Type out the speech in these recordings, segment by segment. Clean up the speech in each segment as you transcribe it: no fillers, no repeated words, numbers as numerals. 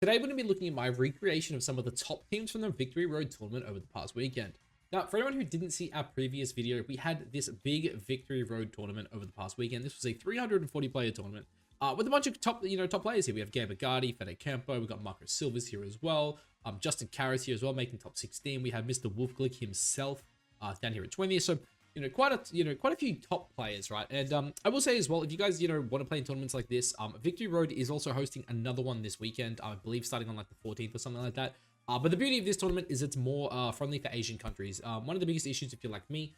Today, we're going to be looking at my recreation of some of the top teams from the Victory Road tournament over the past weekend. Now, for anyone who didn't see our previous video, we had this big Victory Road tournament over the past weekend. This was a 340 player tournament with a bunch of top players here. We have Gabe, Fede Campo, we've got Marco Silvers here as well. Justin Karras here as well, making top 16. We have Mr. Wolfglick himself down here at 20th. So quite a few top players, right? And I will say as well, if you guys want to play in tournaments like this, Victory Road is also hosting another one this weekend. I believe starting on like the 14th or something like that. But the beauty of this tournament is it's more friendly for Asian countries. One of the biggest issues, if you're like me,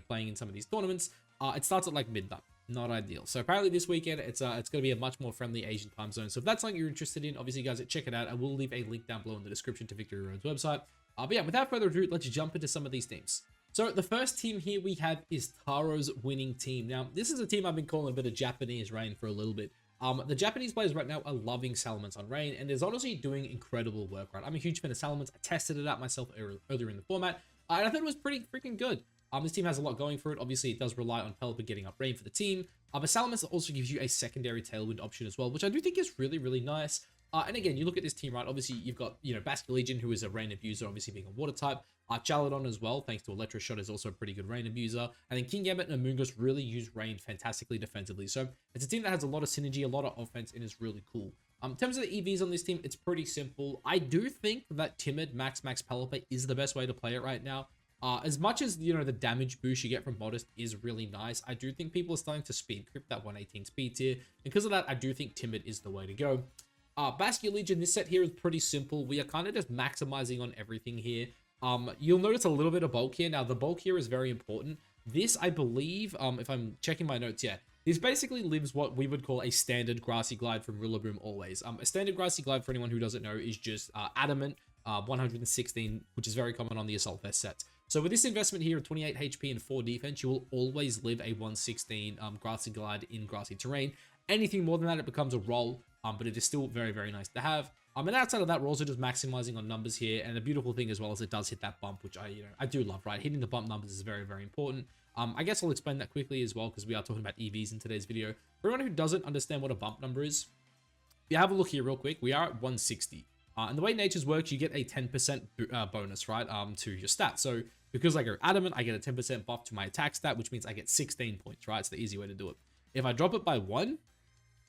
playing in some of these tournaments, it starts at like midnight. Not ideal. So apparently this weekend, it's going to be a much more friendly Asian time zone. So if that's something you're interested in, obviously, guys, check it out. I will leave a link down below in the description to Victory Road's website. But yeah, without further ado, let's jump into some of these teams. So the first team here we have is Taro's winning team. Now, this is a team I've been calling a bit of Japanese rain for a little bit. The Japanese players right now are loving Salamence on Rain, and is honestly doing incredible work, right? I'm a huge fan of Salamence. I tested it out myself earlier in the format, and I thought it was pretty freaking good. This team has a lot going for it. Obviously, it does rely on Pelipper getting up Rain for the team, but Salamence also gives you a secondary Tailwind option as well, which I do think is really, really nice. And again, you look at this team, right? Obviously, you've got, Basque Legion, who is a Rain abuser, obviously being a water type. Chaladon as well, thanks to Electroshot, is also a pretty good Rain abuser. And then King Gambit and Amoonguss really use Rain fantastically defensively. So it's a team that has a lot of synergy, a lot of offense, and is really cool. In terms of the EVs on this team, it's pretty simple. I do think that Timid Max Pelipper is the best way to play it right now. As much as, the damage boost you get from Modest is really nice, I do think people are starting to speed creep that 118 speed tier. Because of that, I do think Timid is the way to go. Basque Legion, this set here is pretty simple. We are kind of just maximizing on everything here. You'll notice a little bit of bulk here. Now, the bulk here is very important. This, I believe, if I'm checking my notes, yeah, this basically lives what we would call a standard Grassy Glide from Rillaboom always. A standard Grassy Glide, for anyone who doesn't know, is just Adamant 116, which is very common on the Assault Vest sets. So with this investment here of 28 HP and 4 defense, you will always live a 116 Grassy Glide in grassy terrain. Anything more than that, it becomes a roll, but it is still very, very nice to have. And outside of that, we're also just maximizing on numbers here. And the beautiful thing as well is it does hit that bump, which I do love, right? Hitting the bump numbers is very, very important. I guess I'll explain that quickly as well, because we are talking about EVs in today's video. For anyone who doesn't understand what a bump number is, if you have a look here real quick, we are at 160. And the way Nature's works, you get a 10% bonus, right, to your stats. So because I go Adamant, I get a 10% buff to my attack stat, which means I get 16 points, right? It's the easy way to do it. If I drop it by 1,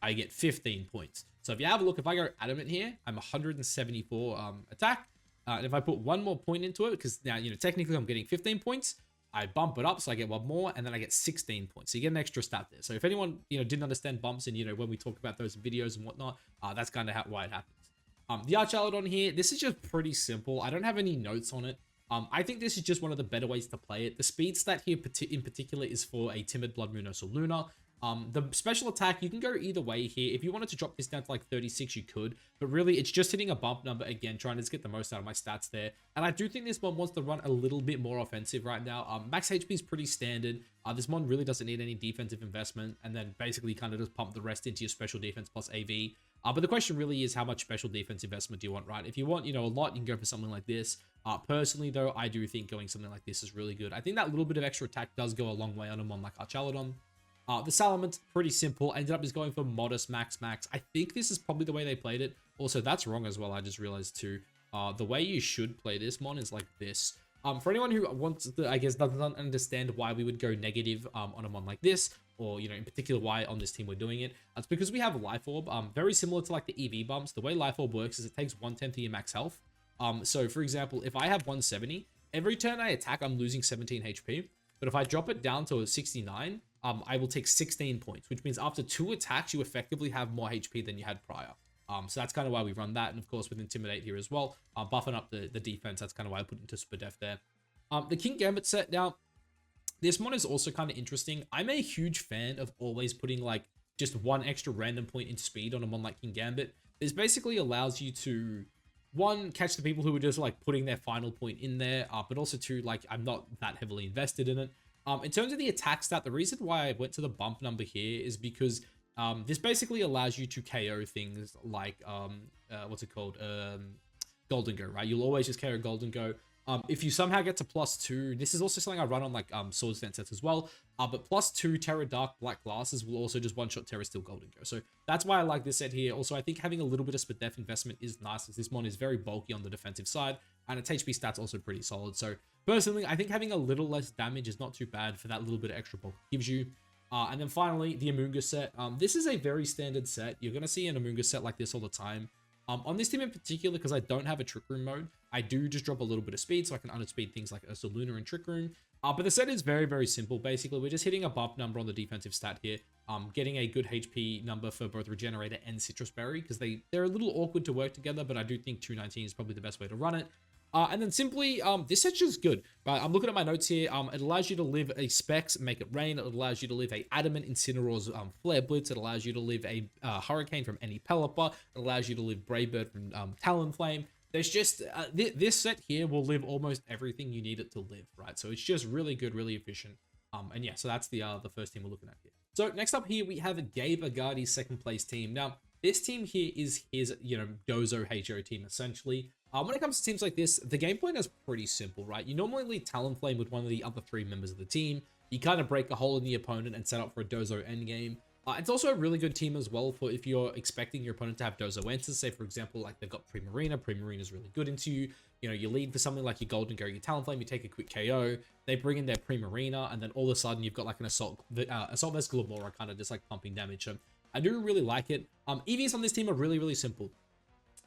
I get 15 points. So if you have a look, if I go Adamant here, I'm 174 attack. And if I put one more point into it, because now, technically I'm getting 15 points, I bump it up, so I get one more, and then I get 16 points. So you get an extra stat there. So if anyone, didn't understand bumps and, when we talk about those videos and whatnot, that's kind of why it happens. The Archaladon here, this is just pretty simple. I don't have any notes on it. I think this is just one of the better ways to play it. The speed stat here in particular is for a Timid Blood Moon or Luna. The special attack, you can go either way here. If you wanted to drop this down to like 36, you could. But really, it's just hitting a bump number again, trying to just get the most out of my stats there. And I do think this one wants to run a little bit more offensive right now. Max HP is pretty standard. This one really doesn't need any defensive investment. And then basically kind of just pump the rest into your special defense plus AV. But the question really is, how much special defense investment do you want, right? If you want, a lot, you can go for something like this. Personally, though, I do think going something like this is really good. I think that little bit of extra attack does go a long way on a mon like Archaladon. The Salamence, pretty simple. Ended up just going for Modest Max. I think this is probably the way they played it. Also, that's wrong as well. I just realized too. The way you should play this mon is like this. For anyone who wants to, I guess, doesn't understand why we would go negative on a mon like this, or, in particular why on this team we're doing it, that's because we have Life Orb. Very similar to like the EV bumps. The way Life Orb works is it takes 1/10 of your max health. So for example, if I have 170, every turn I attack, I'm losing 17 HP. But if I drop it down to 69, I will take 16 points, which means after 2 attacks, you effectively have more HP than you had prior. So that's kind of why we run that. And of course, with Intimidate here as well, buffing up the defense, that's kind of why I put it into Super Def there. The King Gambit set, now, this one is also kind of interesting. I'm a huge fan of always putting like just one extra random point in speed on a mon like King Gambit. This basically allows you to, one, catch the people who are just like putting their final point in there, but also two, like, I'm not that heavily invested in it. In terms of the attack stat, the reason why I went to the bump number here is because this basically allows you to KO things like, what's it called? Golden Go, right? You'll always just carry Golden Go. If you somehow get to +2, this is also something I run on like Swords Dance sets as well. But +2 Terra Dark Black Glasses will also just one-shot Terra Steel Golden Go. So that's why I like this set here. Also, I think having a little bit of SPDEF investment is nice, because this mon is very bulky on the defensive side, and its HP stats also pretty solid. So personally, I think having a little less damage is not too bad for that little bit of extra bulk it gives you. And then finally, the Amoonguss set. This is a very standard set. You're going to see an Amoonguss set like this all the time. On this team in particular, because I don't have a Trick Room mode, I do just drop a little bit of speed so I can underspeed things like Ursa Luna and Trick Room. But the set is very, very simple. Basically, we're just hitting a buff number on the defensive stat here, getting a good HP number for both Regenerator and Citrus Berry, because they're a little awkward to work together, but I do think 219 is probably the best way to run it. And then simply, this set's just good, right? I'm looking at my notes here. It allows you to live a Specs, Make It Rain. It allows you to live a Adamant Incineroar's Flare Blitz. It allows you to live a Hurricane from any Pelipper. It allows you to live Brave Bird from Talonflame. There's just, this set here will live almost everything you need it to live, right? So it's just really good, really efficient. And yeah, so that's the first team we're looking at here. So next up here, we have Gabe Agadi's second place team. Now, this team here is his, Dozo HO team, essentially. When it comes to teams like this, the game plan is pretty simple, right? You normally lead Talonflame with one of the other 3 members of the team. You kind of break a hole in the opponent and set up for a Dozo endgame. It's also a really good team as well for if you're expecting your opponent to have Dozo answers. Say, for example, like they've got Primarina. Primarina is really good into you. You lead for something like your Golden Go, your Talonflame, you take a quick KO. They bring in their Primarina, and then all of a sudden you've got like an Assault Vest Glamora kind of just like pumping damage. So I do really like it. EVs on this team are really, really simple.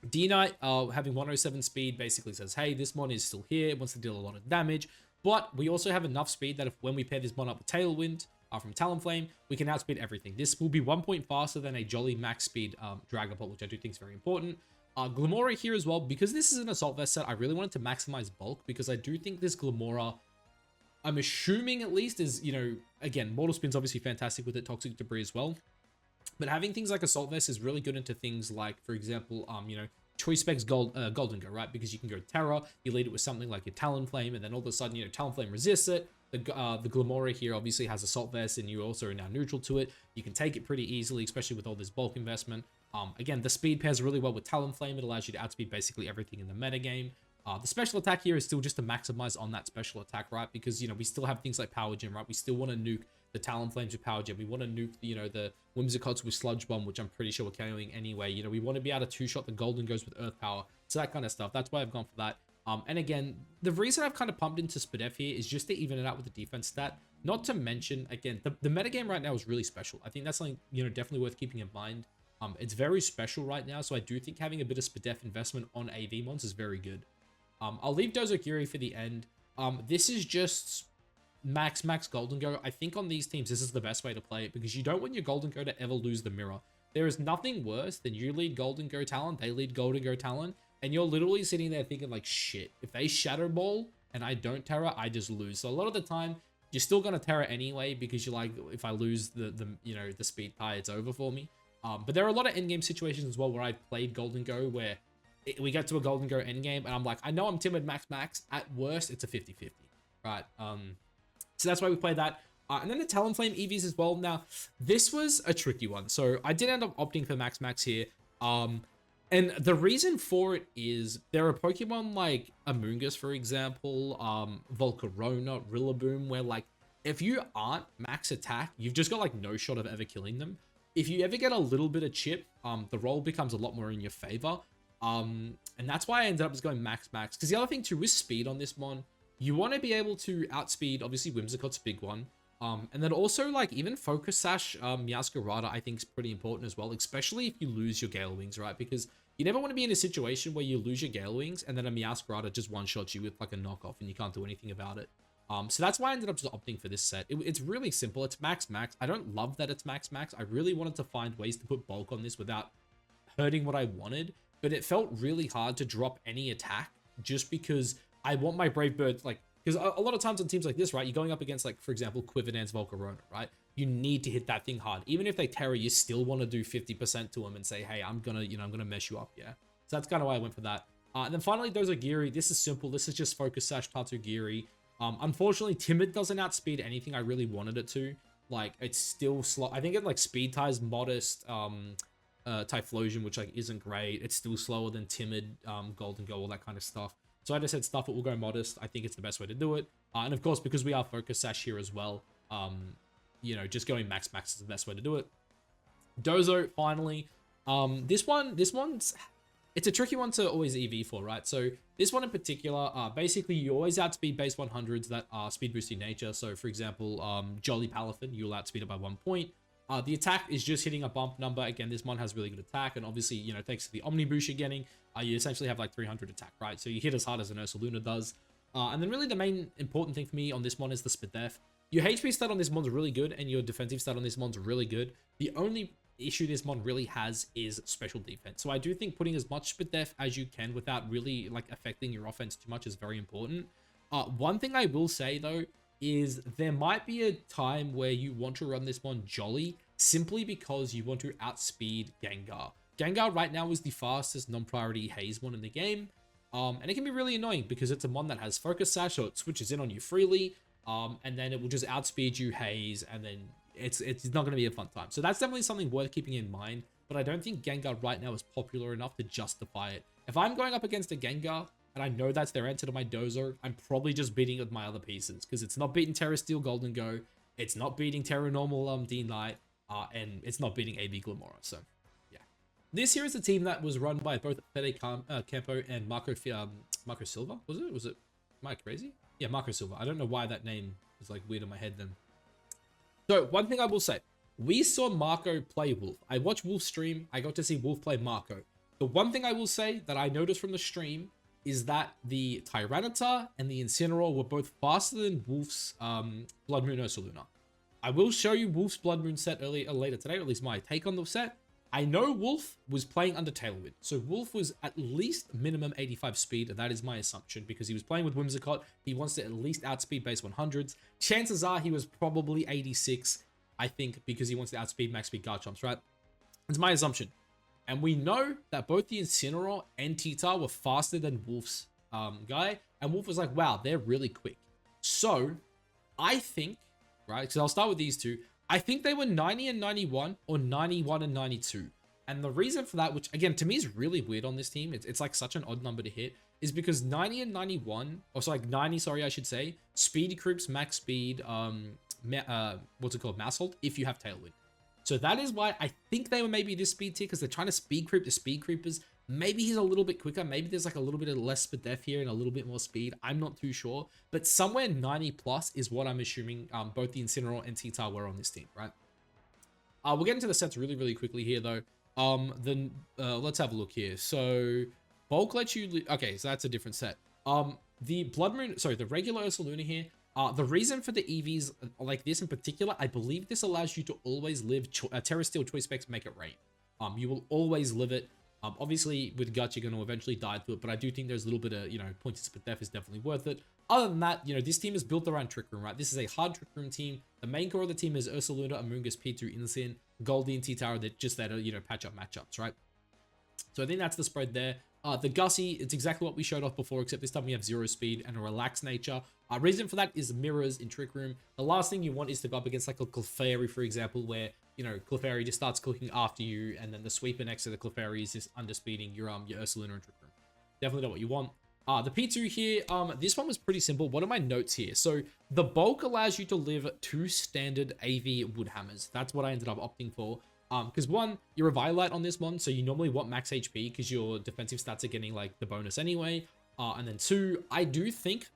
D-Knight, having 107 speed, basically says, hey, this mon is still here, it wants to deal a lot of damage, but we also have enough speed that when we pair this mon up with Tailwind from Talonflame, we can outspeed everything. This will be 1 point faster than a Jolly max speed Dragapult, which I do think is very important. Glamora here as well, because this is an Assault Vest set, I really wanted to maximize bulk, because I do think this Glamora, I'm assuming at least, is, again, Mortal Spin's obviously fantastic with it, Toxic Debris as well. But having things like Assault Vest is really good into things like, for example, Choice Specs Golden Go, right? Because you can go Terra, you lead it with something like your Talonflame, and then all of a sudden, Talonflame resists it. The Glamora here obviously has Assault Vest, and you also are now neutral to it. You can take it pretty easily, especially with all this bulk investment. Again, the speed pairs really well with Talonflame. It allows you to outspeed basically everything in the metagame. The special attack here is still just to maximize on that special attack, right? Because, we still have things like Power Gem, right? We still want to nuke the Talonflames with Power Gem. We want to nuke, the Whimsicots with Sludge Bomb, which I'm pretty sure we're KOing anyway. We want to be able to two-shot the Golden Goes with Earth Power. So that kind of stuff. That's why I've gone for that. And again, the reason I've kind of pumped into SPDEF here is just to even it out with the defense stat. Not to mention, again, the metagame right now is really special. I think that's something, definitely worth keeping in mind. It's very special right now, so I do think having a bit of SPDEF investment on AV mons is very good. I'll leave Dozokiri for the end. This is just max Golden Go. I think on these teams, this is the best way to play it, because you don't want your Golden Go to ever lose the mirror. There is nothing worse than you lead Golden Go Talon, they lead Golden Go Talon, and you're literally sitting there thinking like, shit, if they Shadow Ball and I don't Terra, I just lose. So a lot of the time, you're still gonna Terra anyway, because you're like, if I lose the speed pie, it's over for me. But there are a lot of endgame situations as well where I've played Golden Go where we get to a Golden Go endgame and I'm like, I know I'm timid max. At worst, it's a 50-50, right? So that's why we played that. And then the Talonflame EVs as well. Now, this was a tricky one. So I did end up opting for max here. And the reason for it is there are Pokemon like Amoonguss, for example, Volcarona, Rillaboom, where like, if you aren't max attack, you've just got like no shot of ever killing them. If you ever get a little bit of chip, the roll becomes a lot more in your favor. And that's why I ended up just going max. Because the other thing too, with speed on this one, you want to be able to outspeed, obviously Whimsicott's a big one. And then also like even Focus Sash, Meowscarada I think is pretty important as well, especially if you lose your Gale Wings, right? Because you never want to be in a situation where you lose your Gale Wings and then a Meowscarada just one-shots you with like a knockoff and you can't do anything about it. So that's why I ended up just opting for this set. It's really simple. It's max. I don't love that it's max. I really wanted to find ways to put bulk on this without hurting what I wanted, but it felt really hard to drop any attack just because I want my Brave Bird, like, because a lot of times on teams like this, right, you're going up against, like, for example, Quiverdan's Volcarona, right? You need to hit that thing hard. Even if they Terra, you still want to do 50% to them and say, hey, I'm gonna, I'm gonna mess you up, yeah? So that's kind of why I went for that. And then finally, Dozogiri. This is simple. This is just Focus Sash Tatsugiri. Unfortunately, Timid doesn't outspeed anything I really wanted it to. Like, it's still slow. I think it, like, speed ties modest. Typhlosion, which like isn't great. It's still slower than Timid, Golden Go, all that kind of stuff. So I just said stuff it will go modest. I think it's the best way to do it. And of course, because we are Focus Sash here as well, you know, just going max is the best way to do it. Dozo, finally. This one's it's a tricky one to always EV for, right? So this one in particular, basically you always outspeed base 100s that are speed boosting nature. So for example, Jolly Palafin, you'll outspeed it by 1 point. The attack is just hitting a bump number. Again, this one has really good attack, and obviously, you know, thanks to the Omni boost you're getting, you essentially have like 300 attack, right? So you hit as hard as an Ursaluna does. And then really the main important thing for me on this one is the Spadef. Your HP stat on this mon's really good, and your defensive stat on this mon's really good. The only issue this mon really has is special defense. So I do think putting as much Spadef as you can without really like affecting your offense too much is very important. One thing I will say though is there might be a time where you want to run this mon Jolly simply because you want to outspeed Gengar. Gengar right now is the fastest non-priority Haze mon in the game. And it can be really annoying because it's a mon that has Focus Sash, so it switches in on you freely. And then it will just outspeed you Haze, and then it's not going to be a fun time. So that's definitely something worth keeping in mind, but I don't think Gengar right now is popular enough to justify it. If I'm going up against a Gengar, and I know that's their answer to my Dozo, I'm probably just beating it with my other pieces, because it's not beating Terra Steel Golden Go, it's not beating Terra Normal D-Knight, and it's not beating AB Glamora, so yeah. This here is a team that was run by both Fede Campo and Marco Silva, was it? Am I crazy? Yeah, Marco Silva. I don't know why that name is like weird in my head then. So one thing I will say, we saw Marco play Wolf. I watched Wolf stream. I got to see Wolf play Marco. The one thing I will say that I noticed from the stream is that the Tyranitar and the Incineroar were both faster than Wolf's Blood Moon Ursaluna. I will show you Wolf's Blood Moon set later today, or at least my take on the set. I know Wolf was playing under Tailwind, so Wolf was at least minimum 85 speed. That is my assumption, because he was playing with Whimsicott. He wants to at least outspeed base 100s. Chances are he was probably 86, I think, because he wants to outspeed max speed Garchomps, right? It's my assumption. And we know that both the Incineroar and T-Tar were faster than Wolf's guy, and Wolf was like, wow, they're really quick. So, I think, right, because I'll start with these two, I think they were 90 and 91 or 91 and 92. And the reason for that, which again, to me is really weird on this team, it's like such an odd number to hit, is because 90 and 91, or so like 90, sorry, I should say, speed creeps max speed, what's it called, mass hold, if you have Tailwind. So that is why I think they were maybe this speed tier, because they're trying to speed creep the speed creepers. Maybe he's a little bit quicker. Maybe there's like a little bit of less Spadef here and a little bit more speed. I'm not too sure. But somewhere 90 plus is what I'm assuming both the Incineroar and T-Tar were on this team, right? We'll get into the sets really, really quickly here, though. Let's have a look here. So, Bulk lets you... Okay, so that's a different set. The Blood Moon... Sorry, the regular Ursaluna here. The reason for the EVs like this in particular, I believe this allows you to always live Terra Steel Choice Specs Make It Rain. You will always live it. Obviously, with Guts, you're going to eventually die to it, but I do think there's a little bit of, you know, pointed Spadef is definitely worth it. Other than that, you know, this team is built around Trick Room, right? This is a hard Trick Room team. The main core of the team is Ursaluna, Amoonguss, P2, Incin, Goldie, and T-Taro. They're just there to, you know, patch up matchups, right? So I think that's the spread there. The Gussie, it's exactly what we showed off before, except this time we have 0 speed and a relaxed nature. Reason for that is mirrors in Trick Room. The last thing you want is to go up against like a Clefairy, for example, where, you know, Clefairy just starts clicking after you, and then the sweeper next to the Clefairy is just underspeeding your Ursaluna in Trick Room. Definitely not what you want. The P2 here, this one was pretty simple. What are my notes here? So the bulk allows you to live 2 standard AV Woodhammers. That's what I ended up opting for. Because one, you're a Violet on this one, so you normally want max HP because your defensive stats are getting like the bonus anyway. And then 2, I do think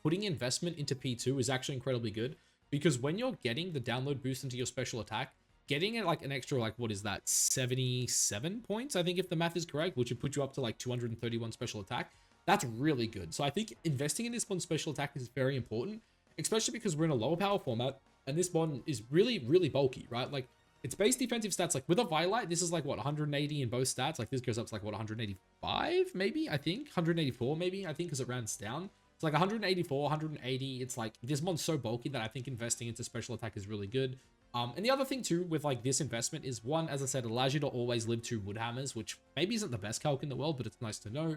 putting investment into P2 is actually incredibly good, because when you're getting the download boost into your special attack, getting it like an extra, like, what is that, 77 points, I think, if the math is correct, which would put you up to like 231 special attack. That's really good. So I think investing in this one special attack is very important, especially because we're in a lower power format, and this one is really, really bulky, right? Like, it's base defensive stats. Like with a Violet, this is like what, 180 in both stats. Like this goes up to like what, 185 maybe, I think 184 maybe, I think, because it rounds down. It's like 184, 180. It's like this mon's so bulky that I think investing into special attack is really good. And the other thing too with like this investment is, one, as I said, it allows you to always live 2 Woodhammers, which maybe isn't the best calc in the world, but it's nice to know.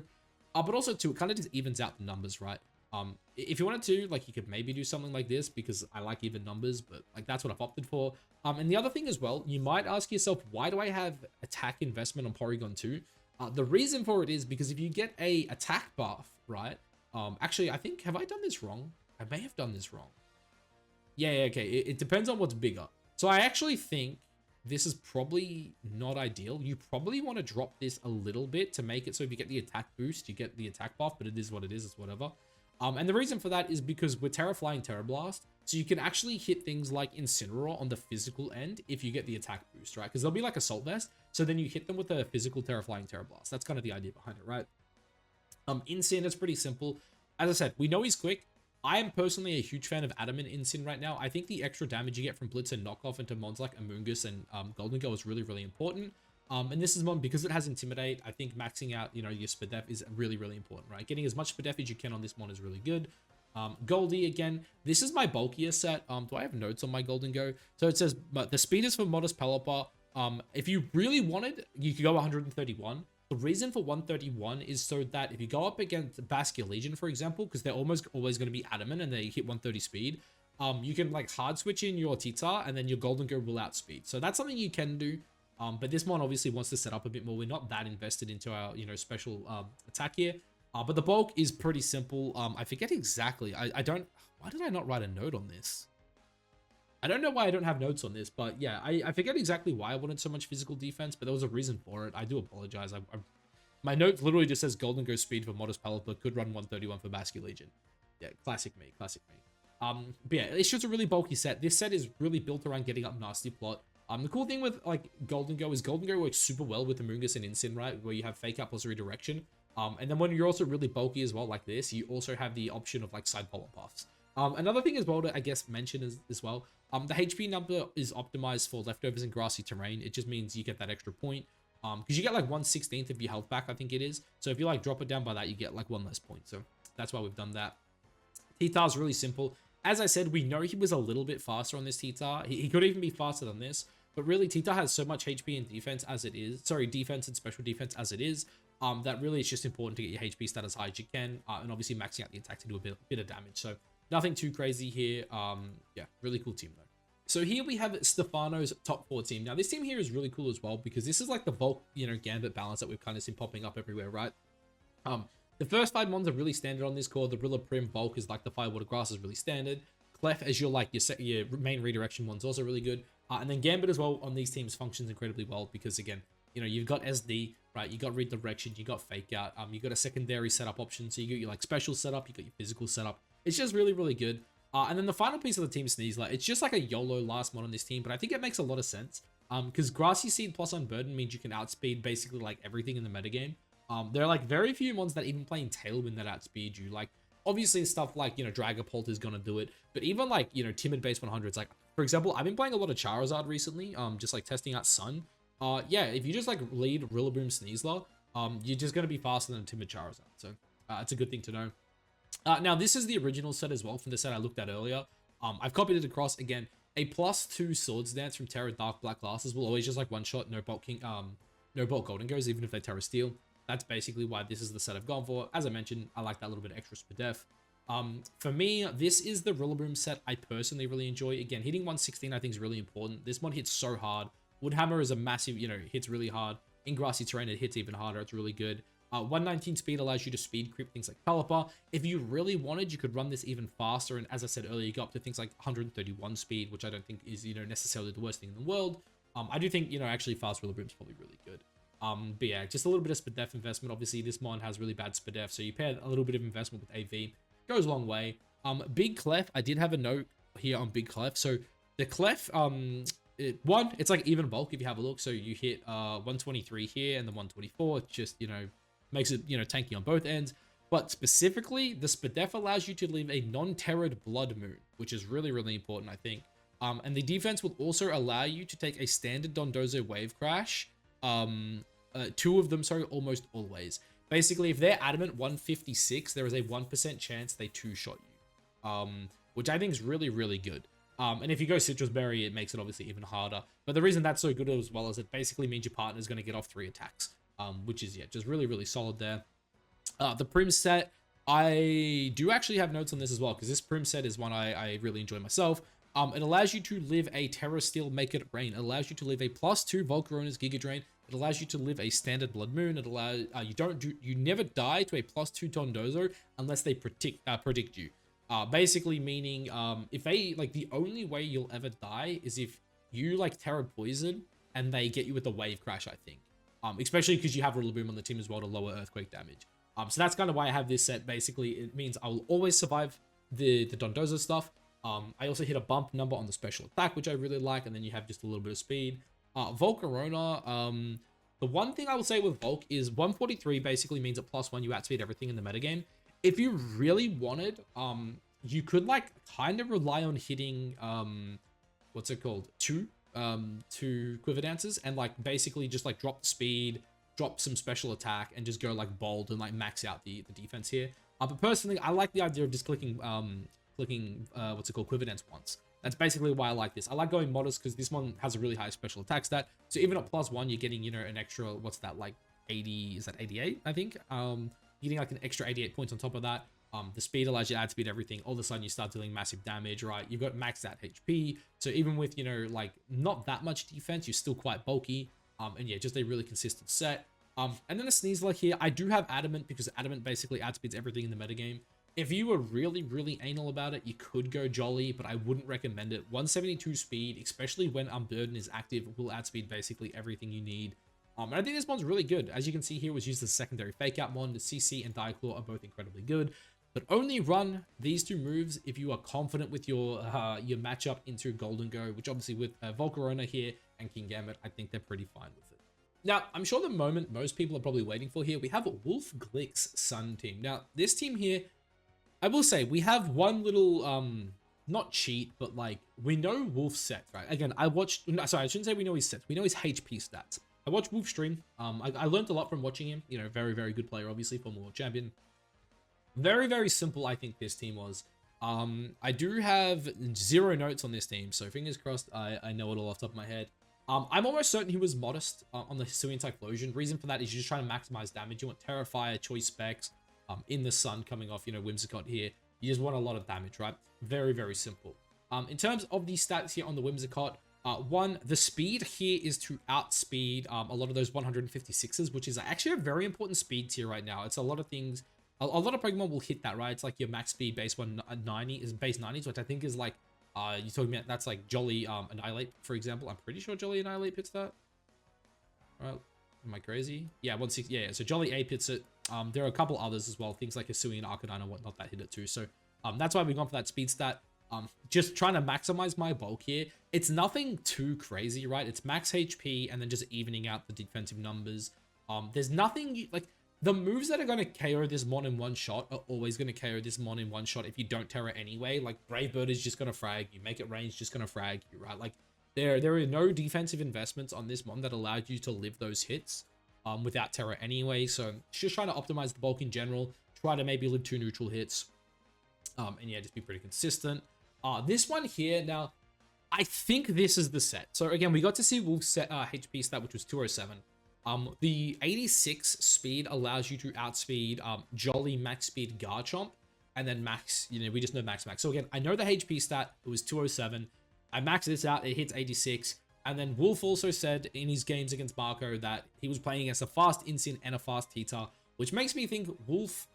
But also 2, it kind of just evens out the numbers, right? If you wanted to, like, you could maybe do something like this because I like even numbers, but like that's what I've opted for. And the other thing as well, you might ask yourself, why do I have attack investment on Porygon 2? The reason for it is because if you get a attack buff, right? Actually, I think, have I done this wrong? I may have done this wrong. Yeah, okay. It depends on what's bigger. So I actually think this is probably not ideal. You probably want to drop this a little bit to make it so if you get the attack boost, you get the attack buff, but it is what it is. It's whatever. And the reason for that is because we're Terra Flying Terra Blast, so you can actually hit things like Incineroar on the physical end if you get the attack boost, right? Because they'll be like Assault Vest, so then you hit them with a physical Terra Flying Terra Blast. That's kind of the idea behind it, right? Incin is pretty simple. As I said, we know he's quick. I am personally a huge fan of Adamant Incin right now. I think the extra damage you get from Blitz and Knockoff into mons like Amoonguss and Golden Girl is really, really important. And this is one, because it has Intimidate, I think maxing out, you know, your Spadef is really, really important, right? Getting as much Spadef as you can on this mon is really good. Goldie, again, this is my bulkier set. Do I have notes on my Golden Go? So it says, but the speed is for Modest Pelipper. If you really wanted, you could go 131. The reason for 131 is so that if you go up against Baskia Legion, for example, because they're almost always going to be adamant and they hit 130 speed, you can like hard switch in your Tita and then your Golden Go will outspeed. So that's something you can do. But this one obviously wants to set up a bit more. We're not that invested into our, you know, special attack here. But the bulk is pretty simple. I forget exactly. I don't, why did I not write a note on this? I don't know why I don't have notes on this, but yeah, I forget exactly why I wanted so much physical defense, but there was a reason for it. I do apologize. My note literally just says Golden Go speed for Modest Pelipper, could run 131 for Baskia Legion. Yeah, classic me, classic me. But yeah, it's just a really bulky set. This set is really built around getting up Nasty Plot. The cool thing with like Golden Go is Golden Go works super well with Amoonguss and Incin, right? Where you have Fake Out plus Redirection. And then when you're also really bulky as well, like this, you also have the option of like side polar buffs. Another thing as well to, I guess, mention as well, the HP number is optimized for leftovers in grassy terrain. It just means you get that extra point. Because you get like 1/16 of your health back, I think it is. So if you like drop it down by that, you get like 1 less point. So that's why we've done that. T-Tar's really simple. As I said, we know he was a little bit faster on this T-Tar. He could even be faster than this. But really, T-Tar has so much HP and defense as it is. Sorry, defense and special defense as it is. That really it's just important to get your HP stat as high as you can. And obviously maxing out the attack to do a bit of damage. So nothing too crazy here. Yeah, really cool team though. So here we have Stefano's top 4 team. Now this team here is really cool as well because this is like the bulk, you know, Gambit balance that we've kind of seen popping up everywhere, right? The first 5 mons are really standard on this core. The Rilla Prim bulk is like the Firewater Grass is really standard. Clef as your like your main redirection one's also really good. And then Gambit as well on these teams functions incredibly well because again, you know, you've got SD, right? You got redirection, you got fake out, you got a secondary setup option. So you got your like special setup, you got your physical setup. It's just really, really good. And then the final piece of the team Sneasler, it's just like a YOLO last mod on this team, but I think it makes a lot of sense. Because Grassy Seed plus Unburden means you can outspeed basically like everything in the metagame. There are like very few ones that even playing Tailwind that outspeed you. Like obviously stuff like, you know, Dragapult is gonna do it, but even like, you know, timid base 100s, like for example, I've been playing a lot of Charizard recently, just like testing out Sun. Yeah, if you just like lead Rillaboom Sneasler, you're just gonna be faster than a timid Charizard. So it's a good thing to know. Now this is the original set as well from the set I looked at earlier. I've copied it across again. A +2 Swords Dance from Terra Dark Black Glasses will always just like one shot, no bulk no bulk Golden Goes, even if they Terra Steel. That's basically why this is the set I've gone for. As I mentioned, I like that little bit of extra Spadef. For me, this is the Rillaboom set I personally really enjoy. Again, hitting 116 I think is really important. This one hits so hard. Woodhammer is a massive, you know, hits really hard. In grassy terrain, it hits even harder. It's really good. 119 speed allows you to speed creep things like Pelipper. If you really wanted, you could run this even faster. And as I said earlier, you go up to things like 131 speed, which I don't think is, you know, necessarily the worst thing in the world. I do think, you know, actually fast Rillaboom is probably really good. But yeah, just a little bit of Spadef investment. Obviously, this mon has really bad Spadef, so you pair a little bit of investment with AV. Goes a long way. Big Clef, I did have a note here on Big Clef. So the Clef, it's like even bulk if you have a look. So you hit 123 here and the 124. It's just, you know, makes it, you know, tanky on both ends. But specifically, the Spadef allows you to live a non-terrored Blood Moon, which is really, really important, I think. And the defense will also allow you to take a standard Dondozo Wave Crash. 2 of them, sorry, almost always. Basically, if they're adamant 156, there is a 1% chance they 2-shot you. Which I think is really, really good. And if you go Citrus Berry, it makes it obviously even harder. But the reason that's so good as well is it basically means your partner is going to get off 3 attacks. Which is, yeah, just really, really solid there. The Prim set, I do actually have notes on this as well, because this prim set is one I really enjoy myself. It allows you to live a Terra Steel Make It Rain. It allows you to live a +2 Volcarona's Giga Drain. It allows you to live a standard Blood Moon. It allows you never die to a +2 Dondozo unless they predict you. Basically meaning if they like, the only way you'll ever die is if you like Terra Poison and they get you with the Wave Crash, I think. Especially because you have Rillaboom on the team as well to lower Earthquake damage. So that's kind of why I have this set. Basically, it means I will always survive the Dondozo stuff. I also hit a bump number on the special attack, which I really like, and then you have just a little bit of speed. Volcarona, the one thing I will say with Volk is 143 basically means at +1 you outspeed everything in the metagame. If you really wanted, you could like kind of rely on hitting, what's it called? Two Quiver Dances, and like basically just like drop the speed, drop some special attack, and just go like bold and like max out the defense here. But personally, I like the idea of just clicking what's it called, Quiver Dance once. That's basically why I like this. I like going modest because this one has a really high special attack stat. So even at +1, you're getting, you know, an extra, what's that, like 80, is that 88, I think? You're getting like an extra 88 points on top of that. The speed allows you to add speed everything. All of a sudden you start dealing massive damage, right? You've got maxed out HP. So even with, you know, like not that much defense, you're still quite bulky. And yeah, just a really consistent set. And then a Sneasler here. I do have Adamant because Adamant basically outspeeds everything in the metagame. If you were really, really anal about it, you could go Jolly, but I wouldn't recommend it. 172 speed, especially when Burden is active, will outspeed basically everything you need. And I think this one's really good. As you can see here, it was used as a secondary fake out mon. The CC and Diaclaw are both incredibly good, but only run these two moves if you are confident with your matchup into Golden Go, which obviously with Volcarona here and King Gambit, I think they're pretty fine with it. Now, I'm sure the moment most people are probably waiting for here, we have Wolf Glick's Sun team. Now, this team here, I will say, we have one little, not cheat, but like, we know Wolf's sets, right? Again, I shouldn't say we know his sets. We know his HP stats. I watched Wolf stream. I learned a lot from watching him. You know, very, very good player, obviously, former world champion. Very, very simple, I think this team was. I do have 0 notes on this team, so fingers crossed I know it all off the top of my head. I'm almost certain he was modest on the Hisuian Typhlosion. Reason for that is you're just trying to maximize damage. You want Terrifier, Choice Specs, in the sun coming off, you know, Whimsicott here. You just want a lot of damage, right? Very, very simple. In terms of the stats here on the Whimsicott, one, the speed here is to outspeed a lot of those 156s, which is actually a very important speed tier right now. It's a lot of things, a lot of Pokemon will hit that, right? It's like your max speed base 190 is base 90s, which I think is like, you're talking about, that's like Jolly Annihilate, for example. I'm pretty sure Jolly Annihilate hits that. Right? Am I crazy? Yeah, 160. Yeah, so Jolly Ape hits it. There are a couple others as well, things like Hisuian, Arcanine, and whatnot that hit it too. So that's why we've gone for that speed stat. Just trying to maximize my bulk here. It's nothing too crazy, right? It's max HP and then just evening out the defensive numbers. There's nothing like the moves that are going to KO this mon in one shot are always going to KO this mon in one shot if you don't Terra anyway. Like Brave Bird is just going to frag you, Make It Rain is just going to frag you, right? Like there are no defensive investments on this mon that allowed you to live those hits without Terra anyway. So just trying to optimize the bulk in general. Try to maybe live 2 neutral hits. And yeah, just be pretty consistent. This one here, now, I think this is the set. So again, we got to see Wolf's set HP stat, which was 207. The 86 speed allows you to outspeed Jolly max speed Garchomp, and then max, you know, we just know max. So again, I know the HP stat, it was 207. I maxed this out, it hits 86. And then Wolf also said in his games against Marco that he was playing against a fast Incin and a fast Tita, which makes me think Wolf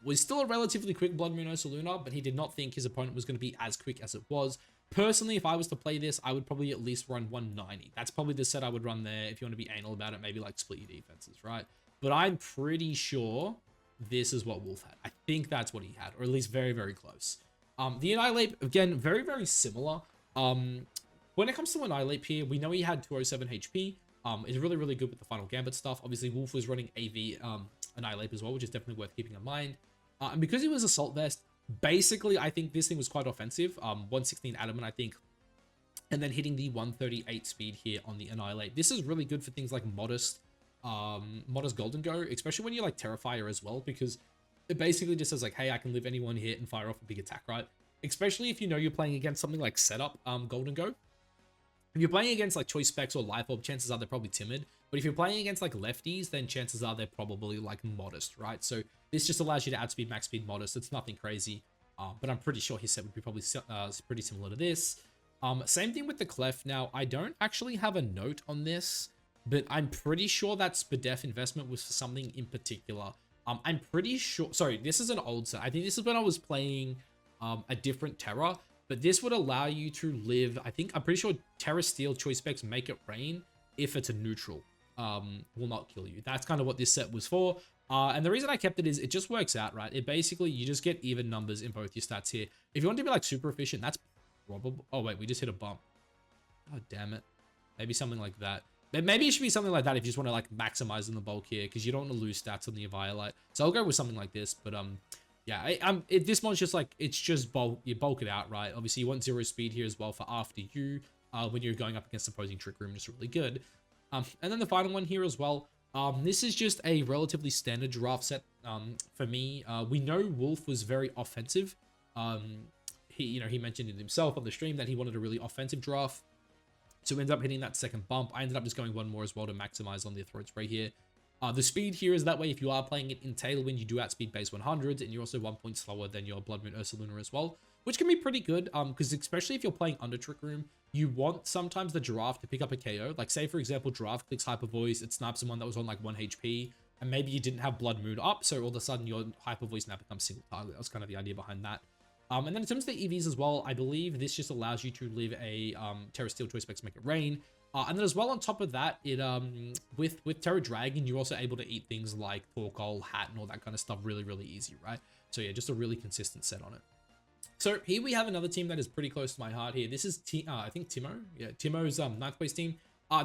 was still a relatively quick Blood Moon Ursaluna, but he did not think his opponent was going to be as quick as it was. Personally, if I was to play this, I would probably at least run 190. That's probably the set I would run there if you want to be anal about it, maybe like split your defenses, right? But I'm pretty sure this is what Wolf had. I think that's what he had, or at least very, very close. The Annihilate, again, very, very similar. When it comes to Annihilate here, we know he had 207 HP. It's really, really good with the Final Gambit stuff. Obviously, Wolf was running AV Annihilate as well, which is definitely worth keeping in mind. And because he was Assault Vest, basically, I think this thing was quite offensive. 116 Adamant, I think. And then hitting the 138 speed here on the Annihilate. This is really good for things like Modest Golden Go, especially when you like Terrifier as well, because it basically just says like, hey, I can live any one hit and fire off a big attack, right? Especially if you know you're playing against something like Setup Golden Go. If you're playing against like Choice Specs or Life Orb, chances are they're probably timid. But if you're playing against like lefties, then chances are they're probably like modest, right? So this just allows you to add speed, max speed, modest. It's nothing crazy. But I'm pretty sure his set would be probably pretty similar to this. Same thing with the clef. Now, I don't actually have a note on this, but I'm pretty sure that SPDEF investment was for something in particular. I'm pretty sure, sorry, this is an old set. I think this is when I was playing a different Terra, but this would allow you to live, I'm pretty sure Terra Steel choice specs make it rain if it's a neutral. Will not kill you. That's kind of what this set was for. And the reason I kept it is it just works out, right? It basically, you just get even numbers in both your stats here. If you want to be like super efficient, that's probably, oh wait, we just hit a bump. Oh, damn it. Maybe something like that. Maybe it should be something like that if you just want to like maximize in the bulk here, because you don't want to lose stats on the Violite. So I'll go with something like this, but yeah, this one's just like, it's just bulk, you bulk it out, right? Obviously you want 0 speed here as well for after you, when you're going up against opposing Trick Room, just really good. And then the final one here as well, this is just a relatively standard draft set for me. We know Wolf was very offensive. He mentioned it himself on the stream that he wanted a really offensive draft. So we ended up hitting that second bump. I ended up just going one more as well to maximize on the throat spray here. The speed here is that way if you are playing it in Tailwind, you do outspeed base 100s, and you're also 1 point slower than your Blood Moon Ursaluna as well, which can be pretty good, because especially if you're playing under Trick Room, you want sometimes the Giraffe to pick up a KO. Like say, for example, Giraffe clicks Hyper Voice, it snipes someone that was on like 1 HP, and maybe you didn't have Blood Moon up, so all of a sudden your Hyper Voice now becomes single target. That was kind of the idea behind that. And then in terms of the EVs as well, I believe this just allows you to live a Terra Steel choice specs make it rain. And then as well on top of that, it with Terra Dragon, you're also able to eat things like Torkoal, Hat, and all that kind of stuff really, really easy, right? So yeah, just a really consistent set on it. So here we have another team that is pretty close to my heart here. This is, I think Timo. Yeah, Timo's 9th place team.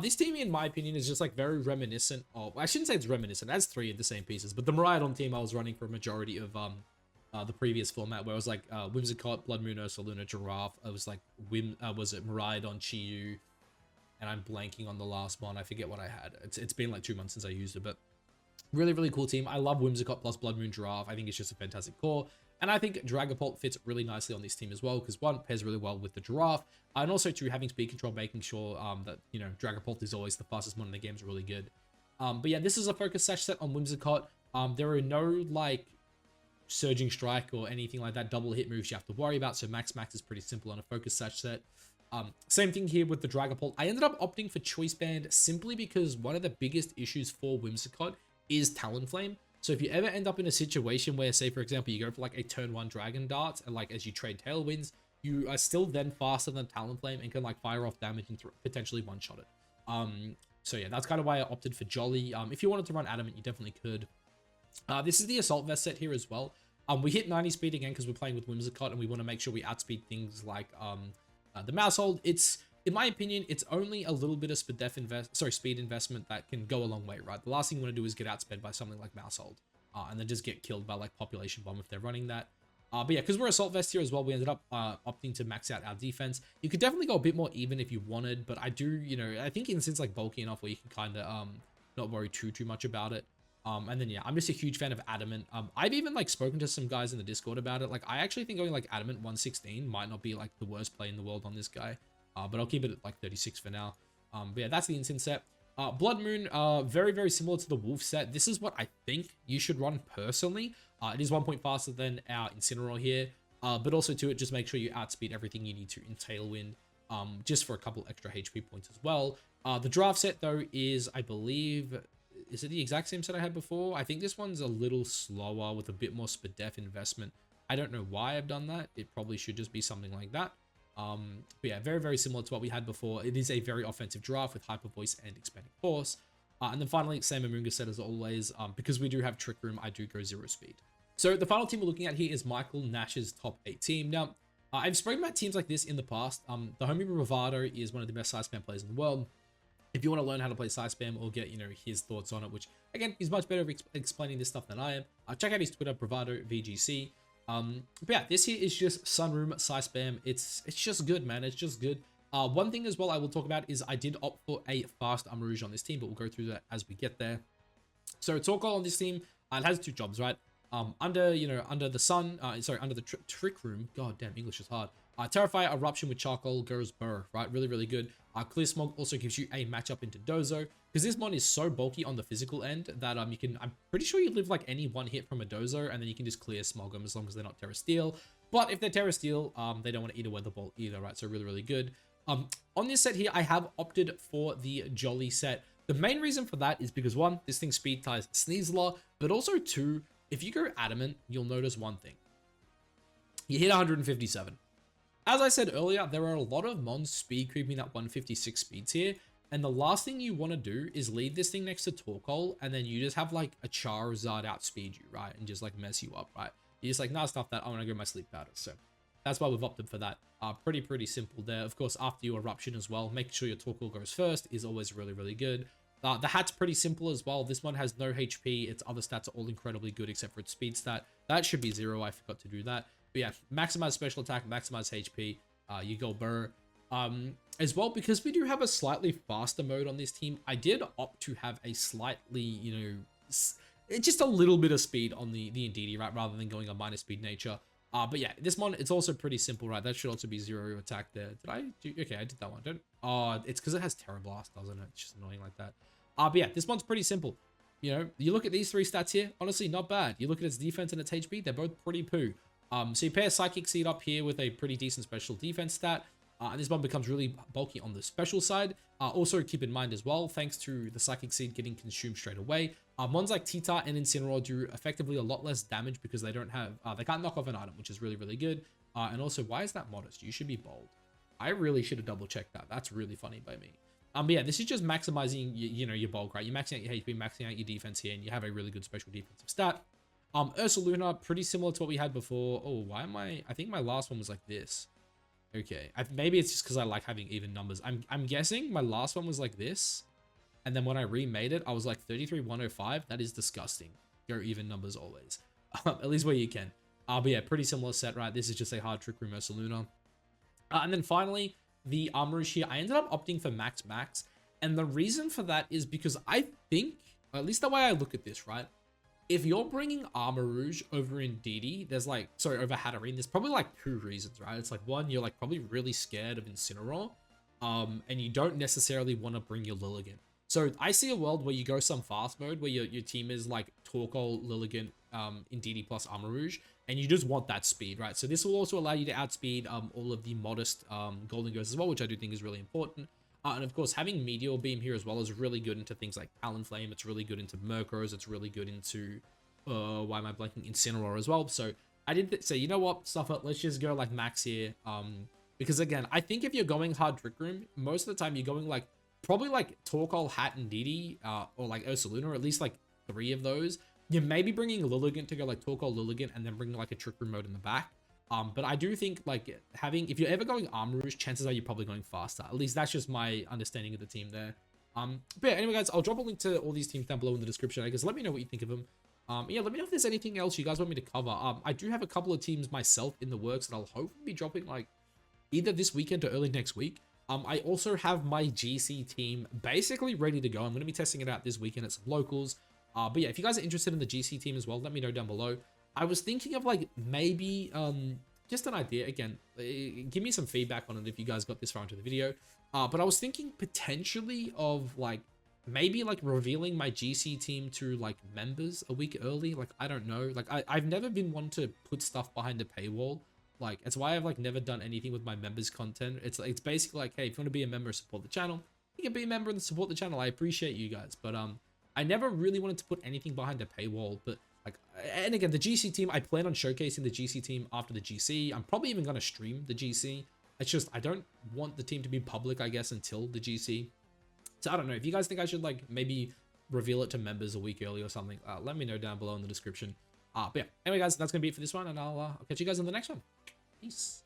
This team, in my opinion, is just like very reminiscent of, I shouldn't say it's reminiscent, that's 3 of the same pieces, but the Miraidon team I was running for a majority of the previous format, where it was like Whimsicott, Blood Moon, Ursaluna, Giraffe. It was like was it Miraidon, Chiyu, and I'm blanking on the last one. I forget what I had. It's been like 2 months since I used it, but really, really cool team. I love Whimsicott plus Blood Moon Giraffe. I think it's just a fantastic core. And I think Dragapult fits really nicely on this team as well, because one, pairs really well with the Giraffe, and also two, having speed control, making sure that, you know, Dragapult is always the fastest one in the game is really good. But yeah, this is a focus sash set on Whimsicott. There are no, like, Surging Strike or anything like that double hit moves you have to worry about, so Max is pretty simple on a focus sash set. Same thing here with the Dragapult. I ended up opting for Choice Band simply because one of the biggest issues for Whimsicott is Talonflame. So if you ever end up in a situation where, say for example, you go for like a turn 1 Dragon Dart, and like as you trade Tailwinds, you are still then faster than Talonflame and can like fire off damage and potentially one-shot it. So yeah, that's kind of why I opted for Jolly. If you wanted to run Adamant, you definitely could. This is the Assault Vest set here as well. We hit 90 speed again because we're playing with Whimsicott, and we want to make sure we outspeed things like the Mousehold. It's, in my opinion, it's only a little bit of speed investment that can go a long way, right? The last thing you want to do is get outsped by something like Mousehold, and then just get killed by like Population Bomb if they're running that. But yeah, because we're Assault Vest here as well, we ended up opting to max out our defense. You could definitely go a bit more even if you wanted, but I do, you know, I think instance like bulky enough where you can kind of not worry too much about it. And then yeah, I'm just a huge fan of Adamant. I've even like spoken to some guys in the Discord about it. Like I actually think going like Adamant 116 might not be like the worst play in the world on this guy. But I'll keep it at like 36 for now. But yeah, that's the Instant set. Blood Moon, very, very similar to the Wolf set. This is what I think you should run personally. It is 1 point faster than our Incineroar here. But also to it, just make sure you outspeed everything you need to in Tailwind. Just for a couple extra HP points as well. The draft set though is, I believe, is it the exact same set I had before? I think this one's a little slower with a bit more SPDEF investment. I don't know why I've done that. It probably should just be something like that. But yeah, very, very similar to what we had before. It is a very offensive draft with Hyper Voice and Expanding Force. And then finally, same Amoonga set as always. Because we do have Trick Room, I do go 0 speed. So the final team we're looking at here is Michael Nash's top 8 team. Now, I've spoken about teams like this in the past. The homie Bravado is one of the best side spam players in the world. If you want to learn how to play side spam or get, you know, his thoughts on it, which again, he's much better at explaining this stuff than I am. Check out his Twitter, Bravado VGC. But yeah, this here is just Sunroom side spam. It's just good, man. It's just good. One thing as well I will talk about is I did opt for a fast Rouge on this team, but we'll go through that as we get there. So Torkoal on this team, it has 2 jobs, right? Under the sun, under the Trick Room. God damn, English is hard. Terrify Eruption with Charcoal goes burr, right? Really, really good. Clear Smog also gives you a matchup into Dozo, because this mon is so bulky on the physical end that you can, I'm pretty sure you live like any one hit from a Dozo, and then you can just clear Smog them as long as they're not Terra Steel. But if they're Terra Steel, they don't want to eat a Weather Bolt either, right? So really, really good. On this set here, I have opted for the Jolly set. The main reason for that is because, one, this thing speed ties Sneasler, but also two, if you go Adamant, you'll notice one thing. You hit 157. As I said earlier, there are a lot of mons speed creeping that 156 speeds here, and the last thing you want to do is leave this thing next to Torkoal, and then you just have like a Charizard outspeed you, right? And just like mess you up, right? You're just like, nah, stuff that, I want to go my sleep powder. So that's why we've opted for that. Pretty simple there. Of course, after your Eruption as well, make sure your Torkoal goes first is always really, really good. The hat's pretty simple as well. This one has no HP. Its other stats are all incredibly good except for its speed stat. That should be 0. I forgot to do that. But yeah, maximize special attack, maximize HP. You go burr. As well, because we do have a slightly faster mode on this team, I did opt to have a slightly, you know, just a little bit of speed on the Indeedee, right? Rather than going on minus speed nature. But yeah, this one, it's also pretty simple, right? That should also be 0 attack there. Did I do? Okay, I did that one. It's because it has Terra Blast, doesn't it? It's just annoying like that. But yeah, this one's pretty simple. You know, you look at these 3 stats here, honestly, not bad. You look at its defense and its HP, they're both pretty poo. So you pair Psychic Seed up here with a pretty decent special defense stat. And this one becomes really bulky on the special side. Also keep in mind as well, thanks to the Psychic Seed getting consumed straight away, mons like T-Tar and Incineroar do effectively a lot less damage because they don't have, they can't knock off an item, which is really, really good. And also, why is that modest? You should be bold. I really should have double checked that. That's really funny by me. But yeah, this is just maximizing, you know, your bulk, right? You're maxing out your HP, maxing out your defense here, and you have a really good special defensive stat. Ursaluna, pretty similar to what we had before. Oh, why am I think my last one was like this. Okay, maybe it's just because I like having even numbers. I'm guessing my last one was like this, and then when I remade it, I was like 33,105. That is disgusting. Go even numbers always, at least where you can. But yeah, pretty similar set, right? This is just a hard Trick Room Ursaluna. And then finally, the Armarouge here. I ended up opting for Max, and the reason for that is because I think, at least the way I look at this, right? If you're bringing Armarouge over Indeedee, there's like, sorry, over Hatterene, there's probably like 2 reasons, right? It's like, one, you're like probably really scared of Incineroar, and you don't necessarily want to bring your Lilligant. So I see a world where you go some fast mode where your team is like Torkoal, Lilligant, Indeedee plus Armarouge, and you just want that speed, right? So this will also allow you to outspeed all of the modest Golden Ghosts as well, which I do think is really important. And of course, having Meteor Beam here as well is really good into things like Talonflame. It's really good into Murkrows. It's really good into, why am I blanking? Incineroar as well. So I did say, you know what, stuff it. Let's just go like max here. Because again, I think if you're going hard Trick Room, most of the time you're going like, probably like Torkoal, Hat, and Indeedee, or like Ursaluna, or at least like 3 of those. You may be bringing Lilligant to go like Torkoal, Lilligant, and then bringing like a Trick Room mode in the back. But I do think like if you're ever going Armarouge, chances are you're probably going faster. At least that's just my understanding of the team there. But yeah, anyway, guys, I'll drop a link to all these teams down below in the description. I guess let me know what you think of them. Yeah, let me know if there's anything else you guys want me to cover. I do have a couple of teams myself in the works that I'll hopefully be dropping like either this weekend or early next week. I also have my GC team basically ready to go. I'm going to be testing it out this weekend at some locals. But yeah, if you guys are interested in the GC team as well, let me know down below. I was thinking of like maybe just an idea. Again, give me some feedback on it if you guys got this far into the video. But I was thinking potentially of like maybe like revealing my GC team to like members a week early. Like, I don't know. Like I've never been one to put stuff behind a paywall. Like, it's why I've like never done anything with my members content. It's basically like, hey, if you want to be a member, support the channel, you can be a member and support the channel. I appreciate you guys. But I never really wanted to put anything behind a paywall. But like, and again, the GC team, I plan on showcasing the GC team after the GC. I'm probably even going to stream the GC. It's just, I don't want the team to be public, I guess, until the GC. So I don't know. If you guys think I should like maybe reveal it to members a week early or something, let me know down below in the description. But yeah, anyway, guys, that's going to be it for this one. And I'll catch you guys in the next one. Peace.